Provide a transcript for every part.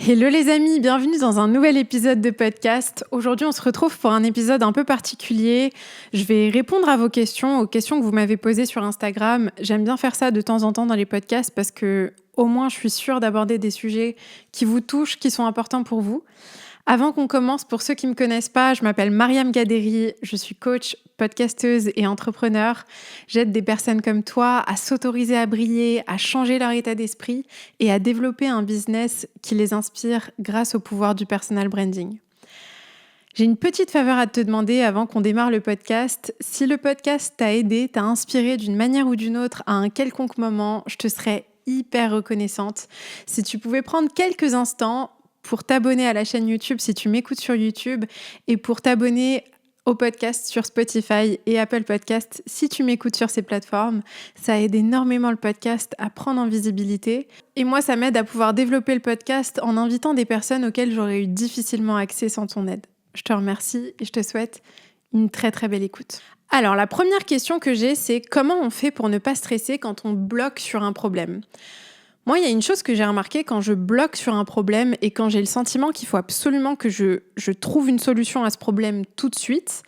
Hello les amis, bienvenue dans un nouvel épisode de podcast. Aujourd'hui, on se retrouve pour un épisode un peu particulier. Je vais répondre à vos questions, aux questions que vous m'avez posées sur Instagram. J'aime bien faire ça de temps en temps dans les podcasts parce que au moins je suis sûre d'aborder des sujets qui vous touchent, qui sont importants pour vous. Avant qu'on commence, pour ceux qui ne me connaissent pas, je m'appelle Mariam Gaderi, je suis coach, podcasteuse et entrepreneur. J'aide des personnes comme toi à s'autoriser à briller, à changer leur état d'esprit et à développer un business qui les inspire grâce au pouvoir du personal branding. J'ai une petite faveur à te demander avant qu'on démarre le podcast. Si le podcast t'a aidé, t'a inspiré d'une manière ou d'une autre à un quelconque moment, je te serais hyper reconnaissante si tu pouvais prendre quelques instants pour t'abonner à la chaîne YouTube si tu m'écoutes sur YouTube et pour t'abonner au podcast sur Spotify et Apple Podcasts si tu m'écoutes sur ces plateformes. Ça aide énormément le podcast à prendre en visibilité. Et moi, ça m'aide à pouvoir développer le podcast en invitant des personnes auxquelles j'aurais eu difficilement accès sans ton aide. Je te remercie et je te souhaite une très très belle écoute. Alors, la première question que j'ai, c'est comment on fait pour ne pas stresser quand on bloque sur un problème ? Moi, il y a une chose que j'ai remarqué quand je bloque sur un problème et quand j'ai le sentiment qu'il faut absolument que je trouve une solution à ce problème tout de suite,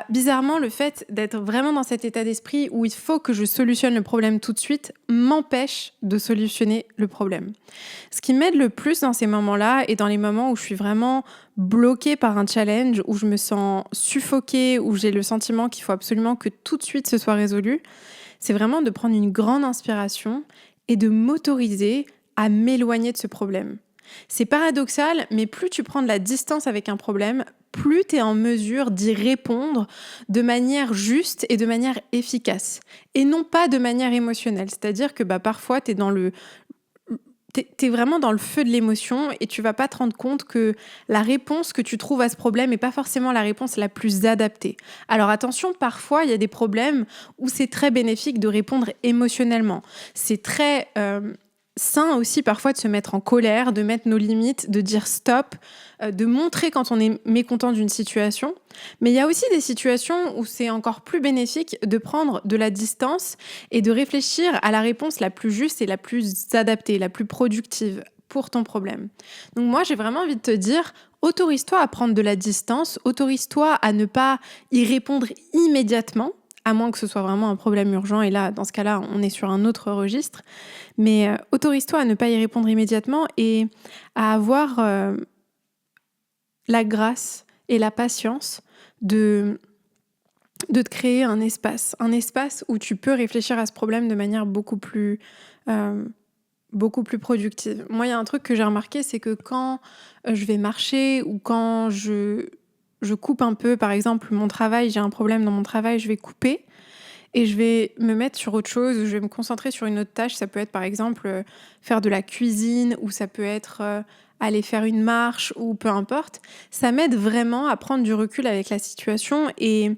bizarrement, le fait d'être vraiment dans cet état d'esprit où il faut que je solutionne le problème tout de suite m'empêche de solutionner le problème. Ce qui m'aide le plus dans ces moments-là et dans les moments où je suis vraiment bloquée par un challenge, où je me sens suffoquée, où j'ai le sentiment qu'il faut absolument que tout de suite ce soit résolu, c'est vraiment de prendre une grande inspiration et de m'autoriser à m'éloigner de ce problème. C'est paradoxal, mais plus tu prends de la distance avec un problème, plus tu es en mesure d'y répondre de manière juste et de manière efficace. Et non pas de manière émotionnelle. C'est-à-dire que parfois, t'es vraiment dans le feu de l'émotion et tu vas pas te rendre compte que la réponse que tu trouves à ce problème n'est pas forcément la réponse la plus adaptée. Alors attention, parfois il y a des problèmes où c'est très bénéfique de répondre émotionnellement. C'est très sain aussi parfois de se mettre en colère, de mettre nos limites, de dire stop, de montrer quand on est mécontent d'une situation. Mais il y a aussi des situations où c'est encore plus bénéfique de prendre de la distance et de réfléchir à la réponse la plus juste et la plus adaptée, la plus productive pour ton problème. Donc moi, j'ai vraiment envie de te dire, autorise-toi à prendre de la distance, autorise-toi à ne pas y répondre immédiatement, à moins que ce soit vraiment un problème urgent, et là, dans ce cas-là, on est sur un autre registre. Mais autorise-toi à ne pas y répondre immédiatement et à avoir la grâce et la patience de te créer un espace où tu peux réfléchir à ce problème de manière beaucoup plus productive. Moi, il y a un truc que j'ai remarqué, c'est que quand je vais marcher ou quand je coupe un peu, par exemple, mon travail, j'ai un problème dans mon travail, je vais couper et je vais me mettre sur autre chose, je vais me concentrer sur une autre tâche. Ça peut être par exemple faire de la cuisine ou ça peut être aller faire une marche ou peu importe. Ça m'aide vraiment à prendre du recul avec la situation et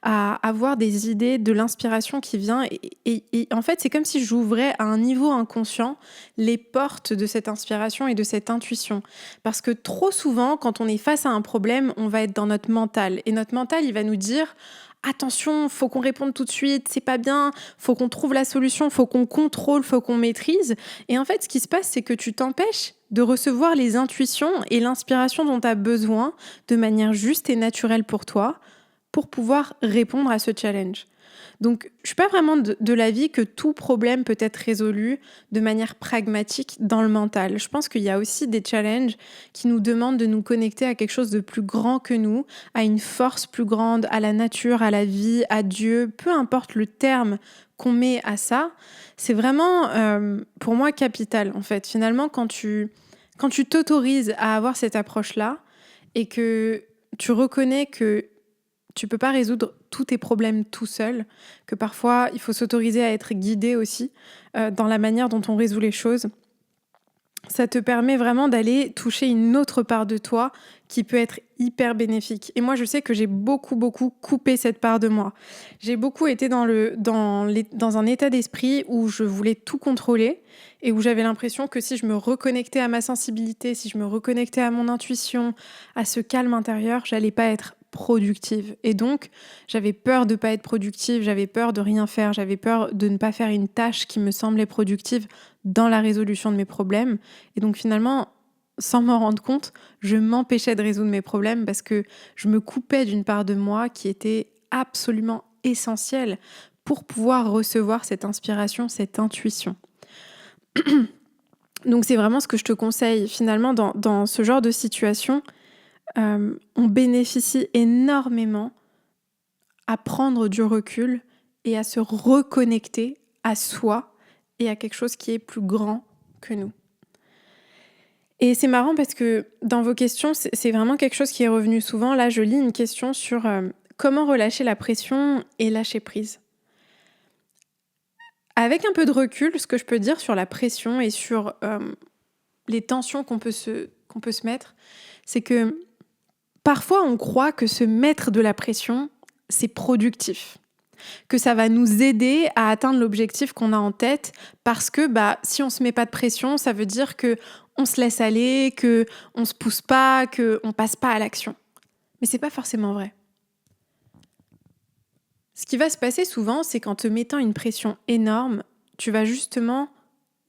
à avoir des idées, de l'inspiration qui vient. Et en fait, c'est comme si j'ouvrais à un niveau inconscient les portes de cette inspiration et de cette intuition. Parce que trop souvent, quand on est face à un problème, on va être dans notre mental. Et notre mental, il va nous dire attention, faut qu'on réponde tout de suite, c'est pas bien, faut qu'on trouve la solution, faut qu'on contrôle, faut qu'on maîtrise. Et en fait, ce qui se passe, c'est que tu t'empêches de recevoir les intuitions et l'inspiration dont tu as besoin de manière juste et naturelle pour toi pour pouvoir répondre à ce challenge. Donc, je suis pas vraiment de l'avis que tout problème peut être résolu de manière pragmatique dans le mental. Je pense qu'il y a aussi des challenges qui nous demandent de nous connecter à quelque chose de plus grand que nous, à une force plus grande, à la nature, à la vie, à Dieu, peu importe le terme qu'on met à ça. C'est vraiment, pour moi, capital, en fait. Finalement, quand tu t'autorises à avoir cette approche-là et que tu reconnais que tu peux pas résoudre tous tes problèmes tout seul, que parfois il faut s'autoriser à être guidé aussi dans la manière dont on résout les choses. Ça te permet vraiment d'aller toucher une autre part de toi qui peut être hyper bénéfique. Et moi, je sais que j'ai beaucoup coupé cette part de moi. J'ai beaucoup été dans un état d'esprit où je voulais tout contrôler et où j'avais l'impression que si je me reconnectais à ma sensibilité, si je me reconnectais à mon intuition, à ce calme intérieur, j'allais pas être productive. Et donc, j'avais peur de pas être productive, j'avais peur de rien faire, j'avais peur de ne pas faire une tâche qui me semblait productive dans la résolution de mes problèmes. Et donc finalement, sans m'en rendre compte, je m'empêchais de résoudre mes problèmes parce que je me coupais d'une part de moi qui était absolument essentielle pour pouvoir recevoir cette inspiration, cette intuition. Donc c'est vraiment ce que je te conseille. Finalement, dans ce genre de situation, on bénéficie énormément à prendre du recul et à se reconnecter à soi et à quelque chose qui est plus grand que nous. Et c'est marrant parce que dans vos questions, c'est vraiment quelque chose qui est revenu souvent. Là, je lis une question sur comment relâcher la pression et lâcher prise. Avec un peu de recul, ce que je peux dire sur la pression et sur les tensions qu'on peut se mettre, c'est que parfois on croit que se mettre de la pression, c'est productif. Que ça va nous aider à atteindre l'objectif qu'on a en tête parce que si on se met pas de pression, ça veut dire que on se laisse aller, que on se pousse pas, que on passe pas à l'action. Mais c'est pas forcément vrai. Ce qui va se passer souvent, c'est qu'en te mettant une pression énorme, tu vas justement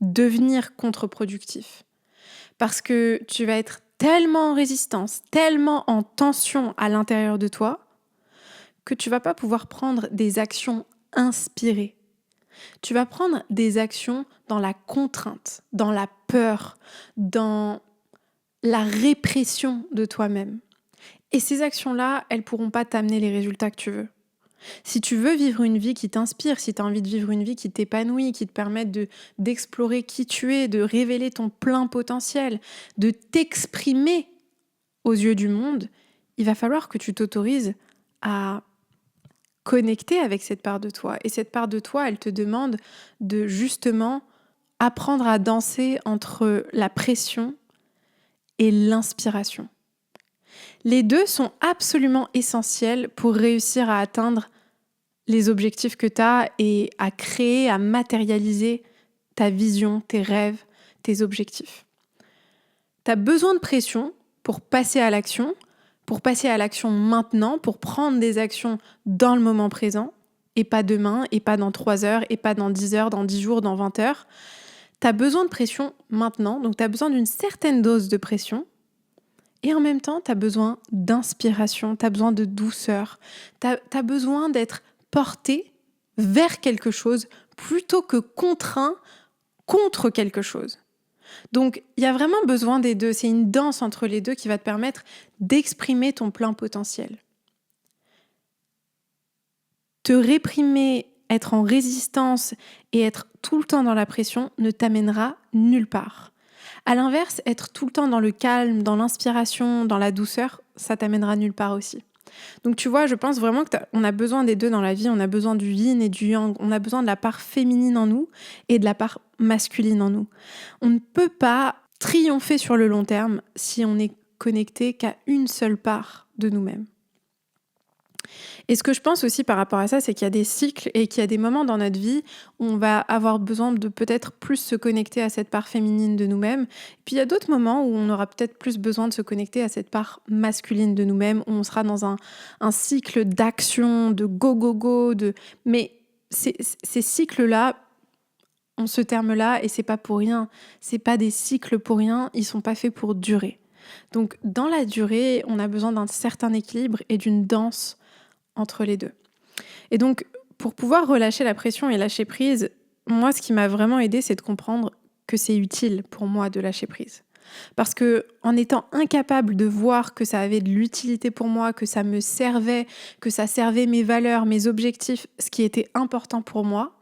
devenir contre-productif. Parce que tu vas être tellement en résistance, tellement en tension à l'intérieur de toi, que tu vas pas pouvoir prendre des actions inspirées. Tu vas prendre des actions dans la contrainte, dans la peur, dans la répression de toi-même. Et ces actions-là, elles pourront pas t'amener les résultats que tu veux. Si tu veux vivre une vie qui t'inspire, si tu as envie de vivre une vie qui t'épanouit, qui te permette d'explorer qui tu es, de révéler ton plein potentiel, de t'exprimer aux yeux du monde, il va falloir que tu t'autorises à connecter avec cette part de toi. Et cette part de toi, elle te demande de justement apprendre à danser entre la pression et l'inspiration. Les deux sont absolument essentiels pour réussir à atteindre les objectifs que tu as et à créer, à matérialiser ta vision, tes rêves, tes objectifs. Tu as besoin de pression pour passer à l'action maintenant, pour prendre des actions dans le moment présent, et pas demain, et pas dans 3 heures, et pas dans 10 heures, dans 10 jours, dans 20 heures. Tu as besoin de pression maintenant, donc tu as besoin d'une certaine dose de pression, et en même temps, tu as besoin d'inspiration, tu as besoin de douceur, tu as besoin d'être porté vers quelque chose plutôt que contraint contre quelque chose. Donc, il y a vraiment besoin des deux. C'est une danse entre les deux qui va te permettre d'exprimer ton plein potentiel. Te réprimer, être en résistance et être tout le temps dans la pression ne t'amènera nulle part. À l'inverse, être tout le temps dans le calme, dans l'inspiration, dans la douceur, ça t'amènera nulle part aussi. Donc tu vois, je pense vraiment qu'on a besoin des deux dans la vie, on a besoin du yin et du yang, on a besoin de la part féminine en nous et de la part masculine en nous. On ne peut pas triompher sur le long terme si on n'est connecté qu'à une seule part de nous-mêmes. Et ce que je pense aussi par rapport à ça, c'est qu'il y a des cycles et qu'il y a des moments dans notre vie où on va avoir besoin de peut-être plus se connecter à cette part féminine de nous-mêmes. Puis il y a d'autres moments où on aura peut-être plus besoin de se connecter à cette part masculine de nous-mêmes, où on sera dans un cycle d'action, de go. Mais ces cycles-là ont ce terme-là et c'est pas pour rien. C'est pas des cycles pour rien, ils sont pas faits pour durer. Donc dans la durée, on a besoin d'un certain équilibre et d'une danse entre les deux. Et donc, pour pouvoir relâcher la pression et lâcher prise, moi, ce qui m'a vraiment aidée, c'est de comprendre que c'est utile pour moi de lâcher prise. Parce que en étant incapable de voir que ça avait de l'utilité pour moi, que ça me servait, que ça servait mes valeurs, mes objectifs, ce qui était important pour moi,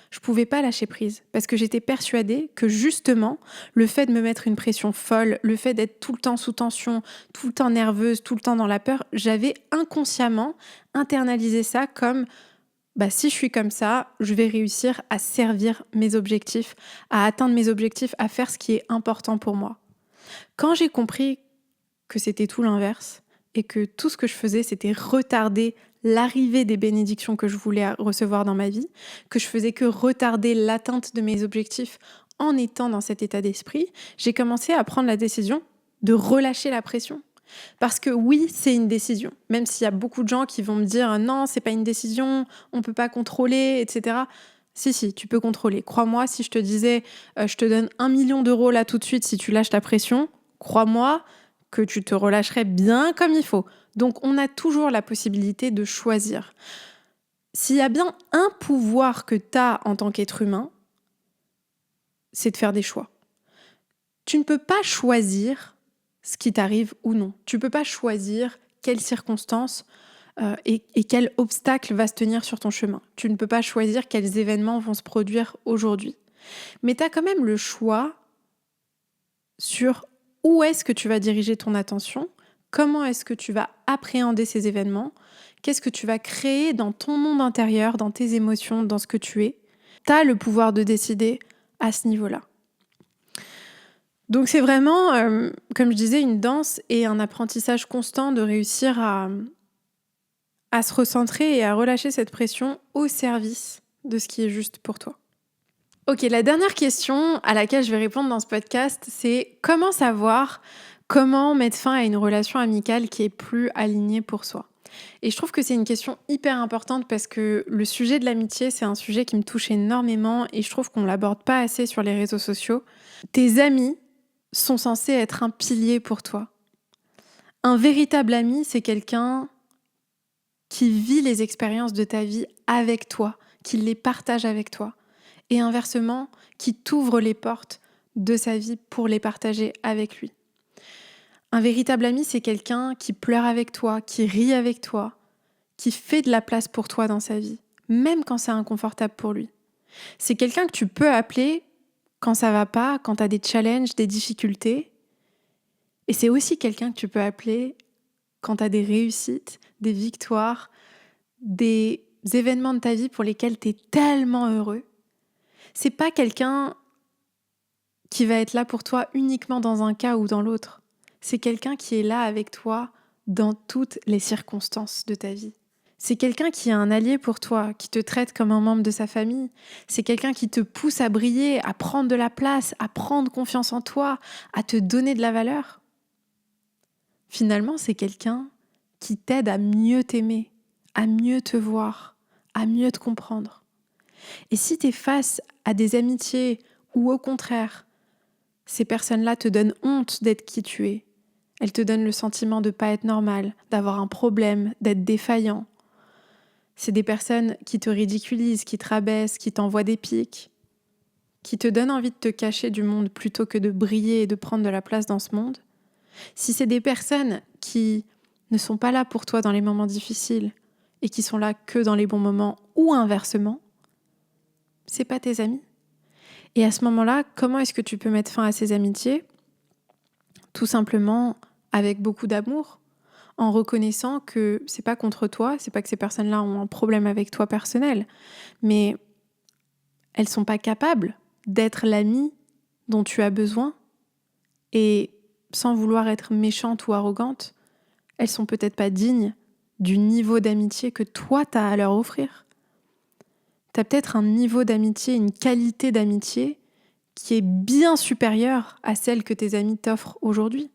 je pouvais pas lâcher prise parce que j'étais persuadée que justement, le fait de me mettre une pression folle, le fait d'être tout le temps sous tension, tout le temps nerveuse, tout le temps dans la peur, j'avais inconsciemment internalisé ça comme si je suis comme ça, je vais réussir à servir mes objectifs, à atteindre mes objectifs, à faire ce qui est important pour moi. Quand j'ai compris que c'était tout l'inverse et que tout ce que je faisais, c'était retarder l'arrivée des bénédictions que je voulais recevoir dans ma vie, que je faisais que retarder l'atteinte de mes objectifs en étant dans cet état d'esprit, j'ai commencé à prendre la décision de relâcher la pression. Parce que oui, c'est une décision. Même s'il y a beaucoup de gens qui vont me dire « Non, c'est pas une décision, on peut pas contrôler, etc. » Si, tu peux contrôler. Crois-moi, si je te disais « Je te donne 1 million d'euros là tout de suite si tu lâches ta pression », crois-moi que tu te relâcherais bien comme il faut. Donc, on a toujours la possibilité de choisir. S'il y a bien un pouvoir que tu as en tant qu'être humain, c'est de faire des choix. Tu ne peux pas choisir ce qui t'arrive ou non. Tu ne peux pas choisir quelles circonstances et quel obstacle va se tenir sur ton chemin. Tu ne peux pas choisir quels événements vont se produire aujourd'hui. Mais tu as quand même le choix sur où est-ce que tu vas diriger ton attention, comment est-ce que tu vas appréhender ces événements, qu'est-ce que tu vas créer dans ton monde intérieur, dans tes émotions, dans ce que tu es. Tu as le pouvoir de décider à ce niveau-là. Donc c'est vraiment, comme je disais, une danse et un apprentissage constant de réussir à se recentrer et à relâcher cette pression au service de ce qui est juste pour toi. Ok, la dernière question à laquelle je vais répondre dans ce podcast, c'est comment savoir comment mettre fin à une relation amicale qui est plus alignée pour soi. Et je trouve que c'est une question hyper importante parce que le sujet de l'amitié, c'est un sujet qui me touche énormément et je trouve qu'on ne l'aborde pas assez sur les réseaux sociaux. Tes amis sont censés être un pilier pour toi. Un véritable ami, c'est quelqu'un qui vit les expériences de ta vie avec toi, qui les partage avec toi. Et inversement, qui t'ouvre les portes de sa vie pour les partager avec lui. Un véritable ami, c'est quelqu'un qui pleure avec toi, qui rit avec toi, qui fait de la place pour toi dans sa vie, même quand c'est inconfortable pour lui. C'est quelqu'un que tu peux appeler quand ça va pas, quand tu as des challenges, des difficultés. Et c'est aussi quelqu'un que tu peux appeler quand tu as des réussites, des victoires, des événements de ta vie pour lesquels tu es tellement heureux. C'est pas quelqu'un qui va être là pour toi uniquement dans un cas ou dans l'autre. C'est quelqu'un qui est là avec toi dans toutes les circonstances de ta vie. C'est quelqu'un qui est un allié pour toi, qui te traite comme un membre de sa famille. C'est quelqu'un qui te pousse à briller, à prendre de la place, à prendre confiance en toi, à te donner de la valeur. Finalement, c'est quelqu'un qui t'aide à mieux t'aimer, à mieux te voir, à mieux te comprendre. Et si tu es face à des amitiés où au contraire, ces personnes-là te donnent honte d'être qui tu es, elles te donnent le sentiment de ne pas être normal, d'avoir un problème, d'être défaillant. C'est des personnes qui te ridiculisent, qui te rabaissent, qui t'envoient des pics, qui te donnent envie de te cacher du monde plutôt que de briller et de prendre de la place dans ce monde. Si c'est des personnes qui ne sont pas là pour toi dans les moments difficiles et qui sont là que dans les bons moments ou inversement, c'est pas tes amis. Et à ce moment-là, comment est-ce que tu peux mettre fin à ces amitiés ? Tout simplement avec beaucoup d'amour, en reconnaissant que c'est pas contre toi, c'est pas que ces personnes-là ont un problème avec toi personnel, mais elles sont pas capables d'être l'amie dont tu as besoin. Et sans vouloir être méchante ou arrogante, elles sont peut-être pas dignes du niveau d'amitié que toi t'as à leur offrir. T'as peut-être un niveau d'amitié, une qualité d'amitié qui est bien supérieure à celle que tes amis t'offrent aujourd'hui.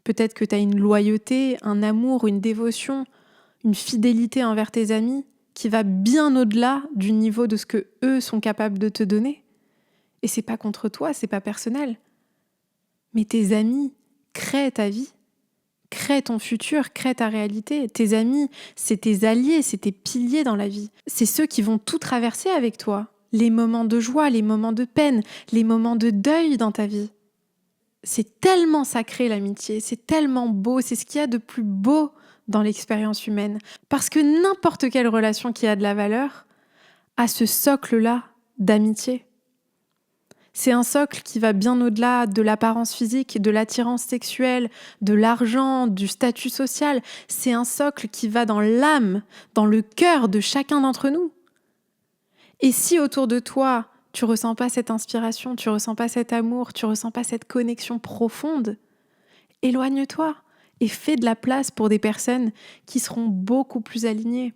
Peut-être que tu as une loyauté, un amour, une dévotion, une fidélité envers tes amis qui va bien au-delà du niveau de ce que eux sont capables de te donner. Et c'est pas contre toi, c'est pas personnel. Mais tes amis créent ta vie, créent ton futur, créent ta réalité. Tes amis, c'est tes alliés, c'est tes piliers dans la vie. C'est ceux qui vont tout traverser avec toi. Les moments de joie, les moments de peine, les moments de deuil dans ta vie. C'est tellement sacré l'amitié, c'est tellement beau, c'est ce qu'il y a de plus beau dans l'expérience humaine. Parce que n'importe quelle relation qui a de la valeur a ce socle-là d'amitié. C'est un socle qui va bien au-delà de l'apparence physique, de l'attirance sexuelle, de l'argent, du statut social. C'est un socle qui va dans l'âme, dans le cœur de chacun d'entre nous. Et si autour de toi, tu ressens pas cette inspiration, tu ressens pas cet amour, tu ressens pas cette connexion profonde, éloigne-toi et fais de la place pour des personnes qui seront beaucoup plus alignées.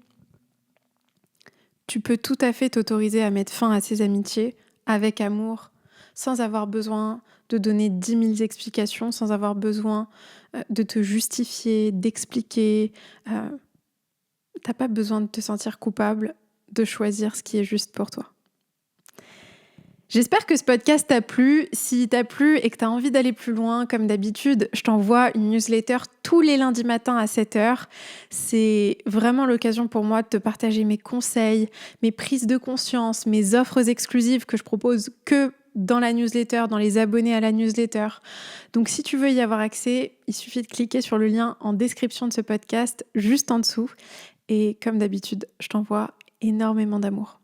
Tu peux tout à fait t'autoriser à mettre fin à ces amitiés avec amour, sans avoir besoin de donner 10 000 explications, sans avoir besoin de te justifier, d'expliquer. T'as pas besoin de te sentir coupable de choisir ce qui est juste pour toi. J'espère que ce podcast t'a plu. Si t'a plu et que t'as envie d'aller plus loin, comme d'habitude, je t'envoie une newsletter tous les lundis matins à 7h. C'est vraiment l'occasion pour moi de te partager mes conseils, mes prises de conscience, mes offres exclusives que je propose que dans la newsletter, dans les abonnés à la newsletter. Donc si tu veux y avoir accès, il suffit de cliquer sur le lien en description de ce podcast, juste en dessous. Et comme d'habitude, je t'envoie énormément d'amour.